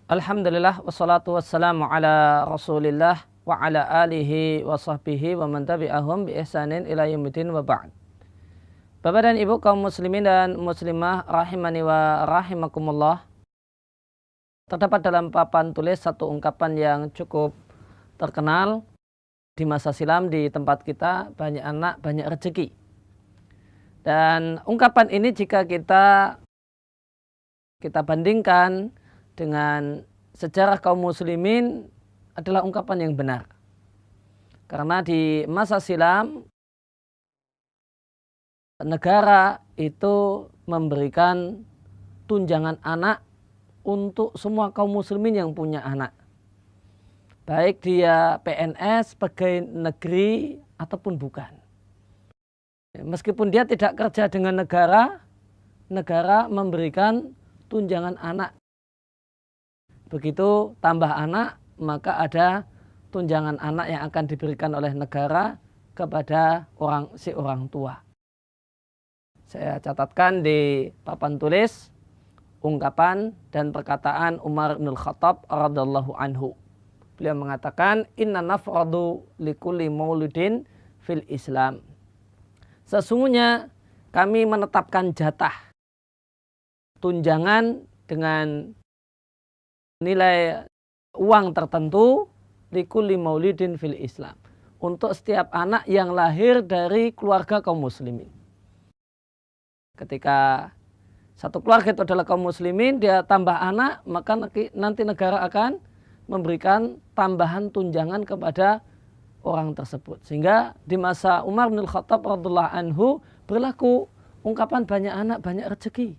Alhamdulillah wassalatu wassalamu ala Rasulillah wa ala alihi wa sahbihi wa man tabi'ahum bi ihsanin ila yaumil wa ba'd. Bapak dan Ibu kaum muslimin dan muslimah rahimani wa rahimakumullah. Terdapat dalam papan tulis satu ungkapan yang cukup terkenal di masa silam di tempat kita, banyak anak, banyak rezeki. Dan ungkapan ini jika kita bandingkan dengan sejarah kaum muslimin adalah ungkapan yang benar. Karena di masa silam negara itu memberikan tunjangan anak untuk semua kaum muslimin yang punya anak. Baik dia PNS, pegawai negeri ataupun bukan. Meskipun dia tidak kerja dengan negara, negara memberikan tunjangan anak. Begitu tambah anak, maka ada tunjangan anak yang akan diberikan oleh negara kepada si orang tua. Saya catatkan di papan tulis ungkapan dan perkataan Umar bin Khattab radhiyallahu anhu. Beliau mengatakan, "Inna nafradu likulli mauludin fil Islam." Sesungguhnya kami menetapkan jatah tunjangan dengan nilai uang tertentu likulli maulidin fil Islam untuk setiap anak yang lahir dari keluarga kaum muslimin. Ketika satu keluarga itu adalah kaum muslimin, dia tambah anak, maka nanti negara akan memberikan tambahan tunjangan kepada orang tersebut. Sehingga di masa Umar bin Khattab radhiyallahu anhu berlaku ungkapan banyak anak banyak rezeki.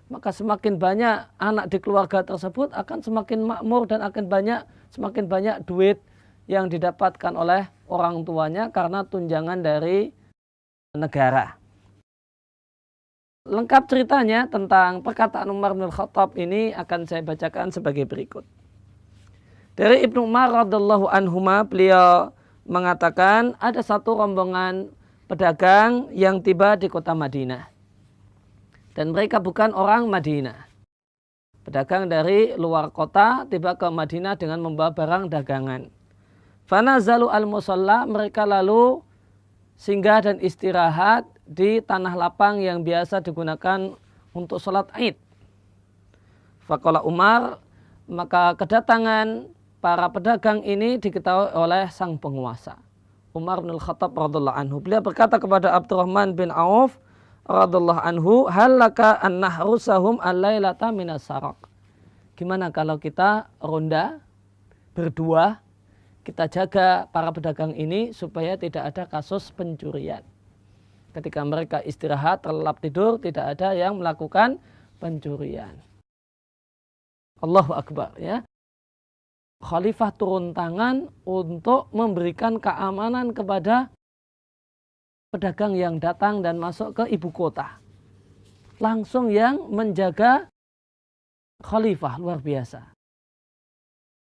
Maka semakin banyak anak di keluarga tersebut akan semakin makmur dan semakin banyak duit yang didapatkan oleh orang tuanya karena tunjangan dari negara. Lengkap ceritanya tentang perkataan Umar bin Khattab ini akan saya bacakan sebagai berikut. Dari Ibnu Umar radhiyallahu anhuma, beliau mengatakan ada satu rombongan pedagang yang tiba di kota Madinah. Dan mereka bukan orang Madinah. Pedagang dari luar kota tiba ke Madinah dengan membawa barang dagangan. Fanazalu al-musalla, mereka lalu singgah dan istirahat di tanah lapang yang biasa digunakan untuk sholat Id. Faqala Umar, maka kedatangan para pedagang ini diketahui oleh sang penguasa, Umar bin Khattab radhiyallahu anhu. Beliau berkata kepada Abdurrahman bin Auf radhiyallahu anhu, halaka an nahrusahum al-lailata minas saraq. Gimana kalau kita ronda berdua, kita jaga para pedagang ini supaya tidak ada kasus pencurian. Ketika mereka istirahat, terlelap tidur, tidak ada yang melakukan pencurian. Allahu Akbar, ya. Khalifah turun tangan untuk memberikan keamanan kepada pedagang yang datang dan masuk ke ibu kota. Langsung yang menjaga khalifah, luar biasa.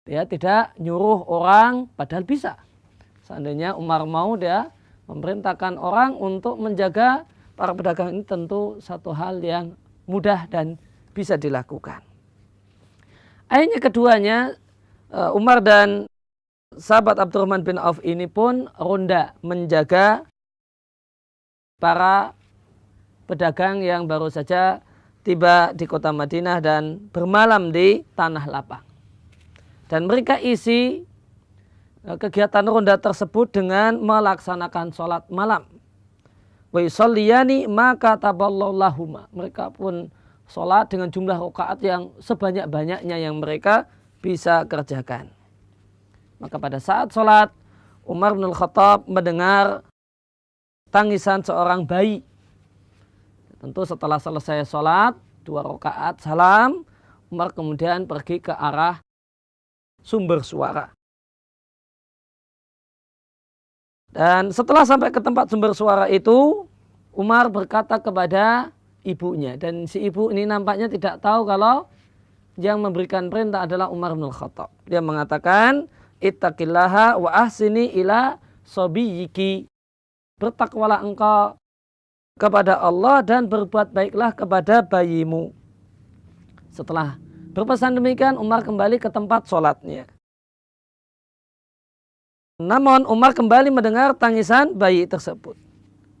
Dia tidak nyuruh orang, padahal bisa. Seandainya Umar mau, dia memerintahkan orang untuk menjaga para pedagang ini, tentu satu hal yang mudah dan bisa dilakukan. Akhirnya keduanya, Umar dan sahabat Abdurrahman bin Auf ini pun ronda menjaga para pedagang yang baru saja tiba di kota Madinah dan bermalam di tanah lapang. Dan mereka isi kegiatan ronda tersebut dengan melaksanakan sholat malam. Wa yusalliyani ma kataballahu lahuma. Mereka pun sholat dengan jumlah rakaat yang sebanyak-banyaknya yang mereka bisa kerjakan. Maka pada saat sholat, Umar bin Khattab mendengar tangisan seorang bayi. Tentu setelah selesai sholat, 2 rakaat salam, Umar kemudian pergi ke arah sumber suara. Dan setelah sampai ke tempat sumber suara itu, Umar berkata kepada ibunya. Dan si ibu ini nampaknya tidak tahu kalau yang memberikan perintah adalah Umar bin Khattab. Dia mengatakan, ittaqillaha wa ahsini ila sobiyiki. Bertakwalah engkau kepada Allah dan berbuat baiklah kepada bayimu. Setelah Berpesan demikian, Umar kembali ke tempat sholatnya. Namun Umar kembali mendengar tangisan bayi tersebut.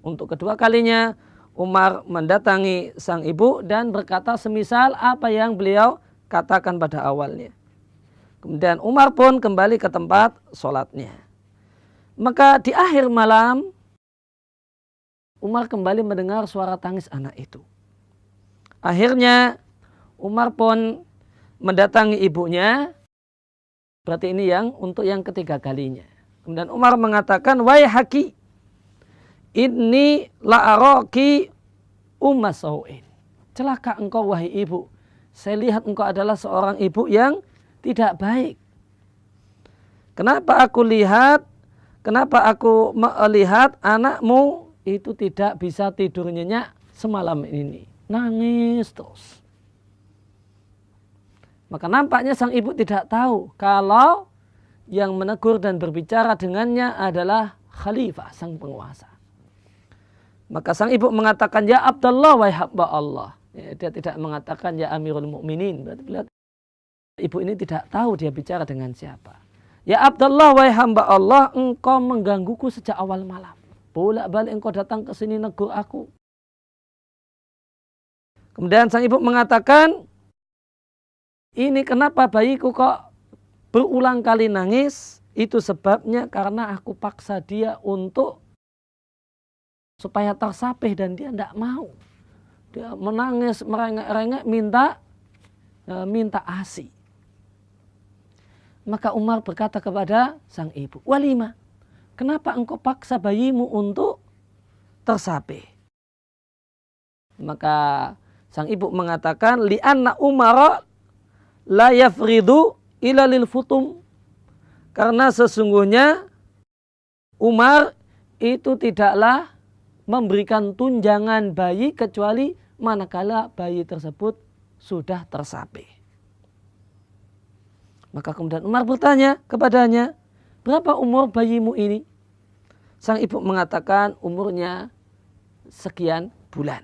Untuk kedua kalinya Umar mendatangi sang ibu dan berkata semisal apa yang beliau katakan pada awalnya. Kemudian Umar pun kembali ke tempat sholatnya. Maka di akhir malam Umar kembali mendengar suara tangis anak itu. Akhirnya Umar pun mendatangi ibunya. Berarti ini yang untuk yang ketiga kalinya. Kemudian Umar mengatakan, "Wahai haki, inni la'araki umma sau'in." Celaka engkau wahai ibu. Saya lihat engkau adalah seorang ibu yang tidak baik. Kenapa aku melihat anakmu itu tidak bisa tidur nyenyak semalam ini. Nangis terus. Maka nampaknya sang ibu tidak tahu kalau yang menegur dan berbicara dengannya adalah khalifah, sang penguasa. Maka sang ibu mengatakan, "Ya Abdullah, wahai hamba Allah." Ya, dia tidak mengatakan ya Amirul Mukminin. Berarti ibu ini tidak tahu dia bicara dengan siapa. "Ya Abdullah, wahai hamba Allah, engkau menggangguku sejak awal malam. Bolak-balik engkau datang ke sini negur aku." Kemudian sang ibu mengatakan, "Ini kenapa bayiku kok berulang kali nangis? Itu sebabnya karena aku paksa dia untuk supaya tersapih dan dia tidak mau. Dia menangis, merengek-rengek, minta ASI." Maka Umar berkata kepada sang ibu, "Walima, kenapa engkau paksa bayimu untuk tersapih?" Maka sang ibu mengatakan, "Li'anna Umar la yafridu ila lil futum." Karena sesungguhnya Umar itu tidaklah memberikan tunjangan bayi kecuali manakala bayi tersebut sudah tersapih. Maka kemudian Umar bertanya kepadanya, "Berapa umur bayimu ini?" Sang ibu mengatakan umurnya sekian bulan.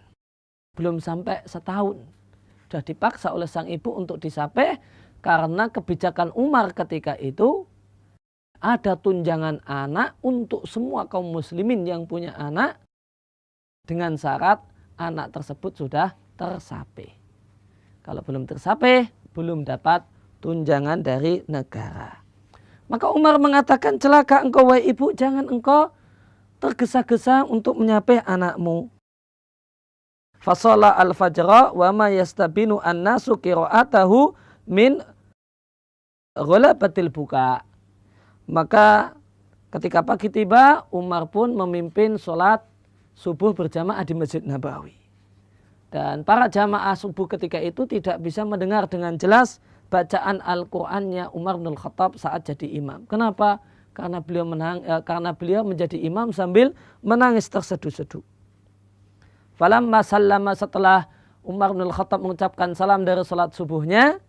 Belum sampai setahun. Sudah dipaksa oleh sang ibu untuk disapih karena kebijakan Umar ketika itu ada tunjangan anak untuk semua kaum muslimin yang punya anak dengan syarat anak tersebut sudah tersapih. Kalau belum tersapih, belum dapat tunjangan dari negara. Maka Umar mengatakan, "Celaka engkau wahai ibu, jangan engkau tergesa-gesa untuk menyapih anakmu." Fasala al-fajra wa ma yastabinu an-nasu qira'atahu min ghalabatil buka. Maka ketika pagi tiba, Umar pun memimpin sholat subuh berjamaah di Masjid Nabawi. Dan para jamaah subuh ketika itu tidak bisa mendengar dengan jelas bacaan Al-Qur'annya Umar bin Khattab saat jadi imam. Kenapa? Karena beliau menjadi imam sambil menangis terseduh-seduh. Falamma sallama, setelah Umar bin Khattab mengucapkan salam dari salat subuhnya,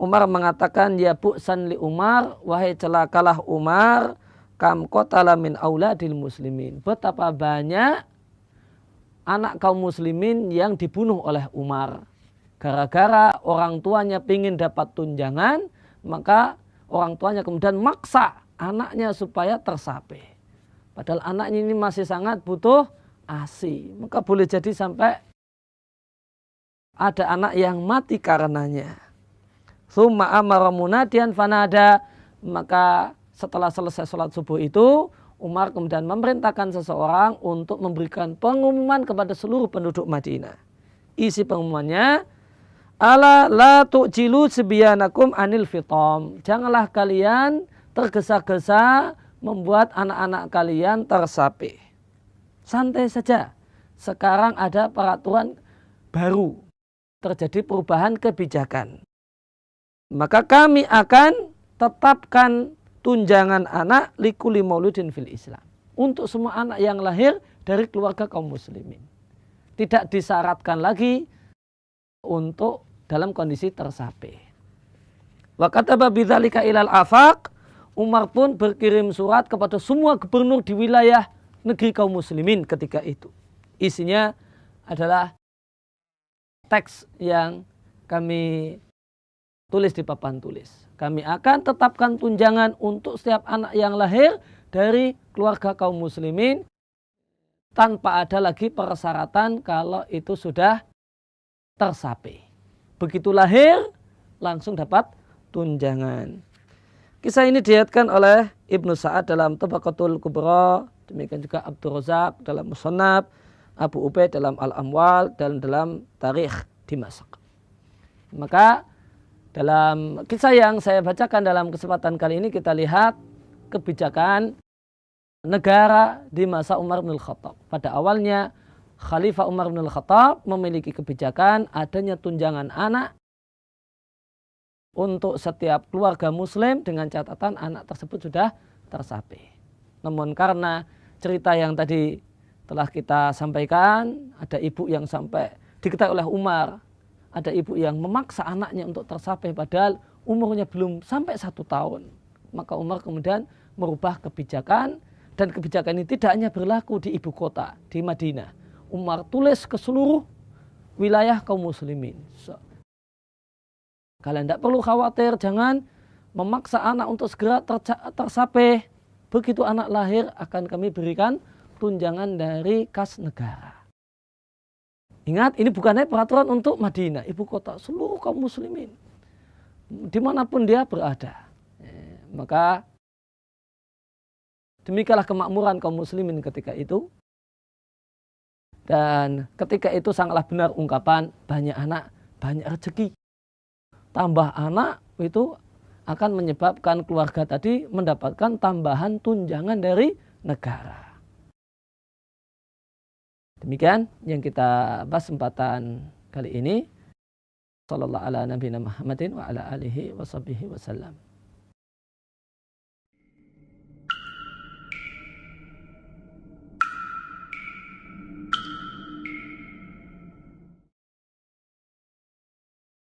Umar mengatakan, "Ya bu'san li Umar, wahai celakalah Umar, kam qatala min auladil muslimin." Betapa banyak anak kaum muslimin yang dibunuh oleh Umar. Gara-gara orang tuanya ingin dapat tunjangan, maka orang tuanya kemudian maksa anaknya supaya tersapih. Padahal anaknya ini masih sangat butuh ASI. Maka boleh jadi sampai ada anak yang mati karenanya. Summa amara munadian fanada. Maka setelah selesai sholat subuh itu, Umar kemudian memerintahkan seseorang untuk memberikan pengumuman kepada seluruh penduduk Madinah. Isi pengumumannya, "Ala la tu'jilu sibyanakum anil fitam." Janganlah kalian tergesa-gesa membuat anak-anak kalian tersapih. Santai saja. Sekarang ada peraturan baru. Terjadi perubahan kebijakan. Maka kami akan tetapkan tunjangan anak likuli mauludin fil Islam. Untuk semua anak yang lahir dari keluarga kaum muslimin. Tidak disyaratkan lagi untuk dalam kondisi tersapih. Wa kataba bidzalika ilal afaq. Umar pun berkirim surat kepada semua gubernur di wilayah negeri kaum muslimin ketika itu. Isinya adalah teks yang kami tulis di papan tulis. Kami akan tetapkan tunjangan untuk setiap anak yang lahir dari keluarga kaum muslimin tanpa ada lagi persyaratan kalau itu sudah tersapai. Begitu lahir langsung dapat tunjangan. Kisah ini diriwayatkan oleh Ibnu Sa'ad dalam Tabaqatul Kubra, demikian juga Abdul Razak dalam Musannaf, Abu Ubaid dalam Al-Amwal dan dalam Tarikh Dimashq. Maka dalam kisah yang saya bacakan dalam kesempatan kali ini kita lihat kebijakan negara di masa Umar bin Khattab. Pada awalnya Khalifah Umar bin Khattab memiliki kebijakan adanya tunjangan anak untuk setiap keluarga muslim dengan catatan anak tersebut sudah tersapai. Namun karena cerita yang tadi telah kita sampaikan, ada ibu yang sampai diketahui oleh Umar, ada ibu yang memaksa anaknya untuk tersapai padahal umurnya belum sampai 1 tahun. Maka Umar kemudian merubah kebijakan, dan kebijakan ini tidak hanya berlaku di ibu kota, di Madinah. Umar tulis ke seluruh wilayah kaum muslimin. Kalian tidak perlu khawatir, jangan memaksa anak untuk segera tersapai. Begitu anak lahir akan kami berikan tunjangan dari kas negara. Ingat, ini bukan hanya peraturan untuk Madinah, ibu kota, seluruh kaum muslimin. Dimanapun dia berada. Maka demikianlah kemakmuran kaum muslimin ketika itu. Dan ketika itu sangatlah benar ungkapan banyak anak, banyak rezeki. Tambah anak itu akan menyebabkan keluarga tadi mendapatkan tambahan tunjangan dari negara. Demikian yang kita bahas kesempatan kali ini. Sallallahu ala nabiyina Muhammadin wa ala alihi wa sahbihi wasallam.